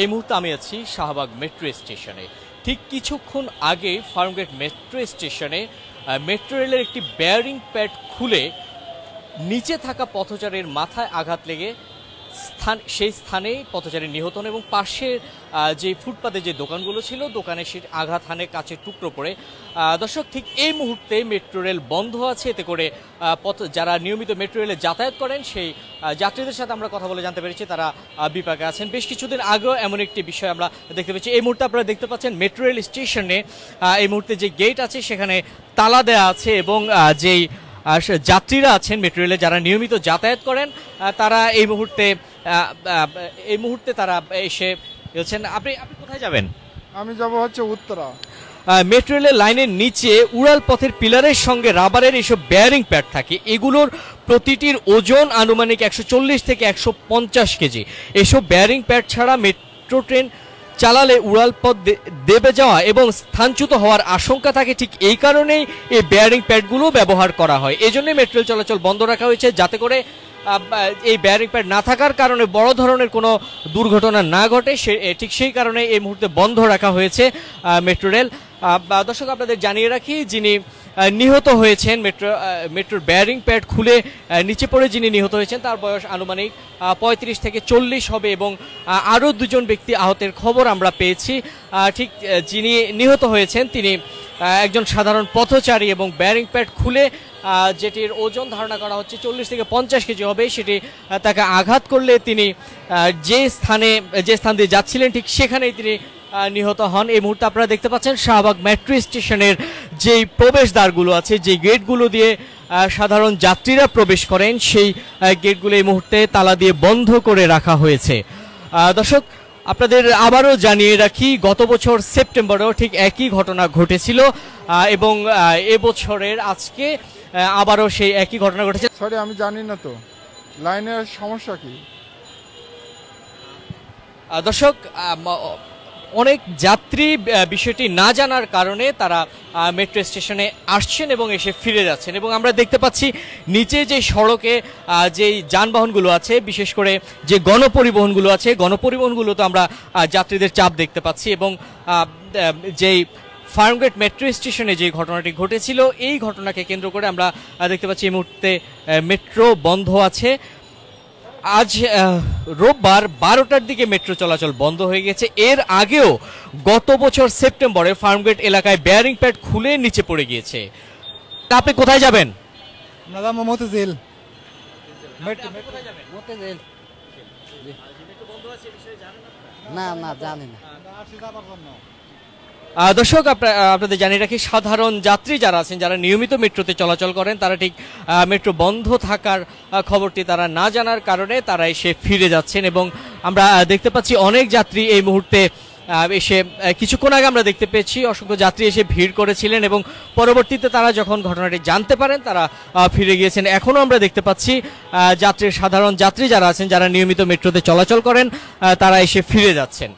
এই মুহূর্তে আমি আছি শাহবাগ মেট্রো স্টেশনে। ঠিক কিছুক্ষণ আগে ফার্মগেট মেট্রো স্টেশনে মেট্রো রেলের একটি বেয়ারিং প্যাড খুলে নিচে থাকা পথচারীর মাথায় আঘাত লেগে সেই স্থানেই পথচারী নিহত হন এবং পাশের যে ফুটপাতে যে দোকানগুলো ছিল দোকানে সে আঘাত হানে কাচের টুকরো পড়ে। দর্শক, ঠিক এই মুহূর্তে মেট্রো রেল বন্ধ আছে, এতে করে যারা নিয়মিত মেট্রো রেলে যাতায়াত করেন সেই যাত্রীদের সাথে আমরা কথা বলে জানতে পেরেছি তারা বিপাকে আছেন। বেশ কিছুদিন আগেও এমন একটি বিষয় আমরা দেখতে পেয়েছি। এই মুহূর্তে আপনারা দেখতে পাচ্ছেন মেট্রো রেল স্টেশনে এই মুহূর্তে যে গেট আছে সেখানে তালা দেওয়া আছে এবং যেই যাত্রীরা আছেন মেট্রো রেলে যারা নিয়মিত যাতায়াত করেন তারা এই মুহূর্তে তারা এসে বলছেন। আপনি কোথায় যাবেন? আমি যাব হচ্ছে উত্তরা। মেট্রো রেলের লাইনের নিচে উড়াল পথের পিলারের সঙ্গে রাবারের এইসব বেয়ারিং প্যাড থাকে, এগুলোর প্রতিটির ওজন আনুমানিক 140 থেকে 150 কেজি। এসব বেয়ারিং প্যাড ছাড়া মেট্রো ট্রেন চালালে উড়াল পথ দেবে যাওয়া এবং স্থানচ্যুত হওয়ার আশঙ্কা থাকে। ঠিক এই কারণেই এই বেয়ারিং প্যাডগুলো ব্যবহার করা হয়। এই জন্যই মেট্রো রেল চলাচল বন্ধ রাখা হয়েছে, যাতে করে এই বেয়ারিং প্যাড না থাকার কারণে বড় ধরনের কোনো দুর্ঘটনা না ঘটে। ঠিক সেই কারণে এই মুহূর্তে বন্ধ রাখা হয়েছে মেট্রো রেল। দর্শক, আপনাদের জানিয়ে রাখি, যিনি নিহত হয়েছেন মেট্রোর বেয়ারিং প্যাড খুলে নিচে পড়ে যিনি নিহত হয়েছেন তার বয়স আনুমানিক 35 থেকে 40 হবে এবং আরও দুজন ব্যক্তি আহতের খবর আমরা পেয়েছি। ঠিক যিনি নিহত হয়েছেন তিনি একজন সাধারণ পথচারী এবং বেয়ারিং প্যাড খুলে যেটির ওজন ধারণা করা হচ্ছে 40 থেকে 50 কেজি হবে, সেটি তাকে আঘাত করলে তিনি যে স্থান দিয়ে যাচ্ছিলেন ঠিক সেখানেই তিনি নিহত হন। এই মুহূর্তে আপনারা দেখতে পাচ্ছেন শাহবাগ মেট্রো স্টেশনের যেই প্রবেশদ্বারগুলো আছে, যে গেটগুলো দিয়ে সাধারণ যাত্রীরা প্রবেশ করেন সেই গেটগুলো এই মুহূর্তে তালা দিয়ে বন্ধ করে রাখা হয়েছে। দর্শক, আপনাদের আবারও জানিয়ে রাখি, গত বছর সেপ্টেম্বরেও ঠিক একই ঘটনা ঘটেছিল এবং এবছরের আজকে আবারও সেই একই ঘটনা ঘটেছে। সরি, আমি জানি না তো লাইনের সমস্যা কি। দর্শক, অনেক যাত্রী বিষয়টি না জানার কারণে তারা মেট্রো স্টেশনে আসছেন এবং এসে ফিরে যাচ্ছেন এবং আমরা দেখতে পাচ্ছি নিচে যে সড়কে যেই যানবাহনগুলো আছে, বিশেষ করে যে গণপরিবহনগুলো আছে, গণপরিবহনগুলোতে আমরা যাত্রীদের চাপ দেখতে পাচ্ছি এবং যেই ফার্মগেট মেট্রো স্টেশনে যে ঘটনাটি ঘটেছিল এই ঘটনাকে কেন্দ্র করে আমরা দেখতে পাচ্ছি এই মুহূর্তে মেট্রো বন্ধ আছে। আজ রোববার 12টার দিকে মেট্রো চলাচল বন্ধ হয়ে গেছে। এর আগেও গত বছর সেপ্টেম্বরে ফার্মগেট এলাকায় বেয়ারিং প্যাড খুলে নিচে পড়ে গিয়েছে। আপনি কোথায় যাবেন? না জানি না। দর্শক, আপনাদের জানিয়ে রাখি, সাধারণ যাত্রী যারা আছেন যারা নিয়মিত মেট্রোতে চলাচল করেন তারা ঠিক মেট্রো বন্ধ থাকার খবরটি তারা না জানার কারণে তারা এসে ফিরে যাচ্ছেন এবং আমরা দেখতে পাচ্ছি অনেক যাত্রী এই মুহূর্তে এসে কিছুক্ষণ আগে আমরা দেখতে পেয়েছি অসংখ্য যাত্রী এসে ভিড় করেছিলেন এবং পরবর্তীতে তারা যখন ঘটনাটি জানতে পারেন তারা ফিরে গিয়েছেন। এখনও আমরা দেখতে পাচ্ছি সাধারণ যাত্রী যারা আছেন যারা নিয়মিত মেট্রোতে চলাচল করেন তারা এসে ফিরে যাচ্ছেন।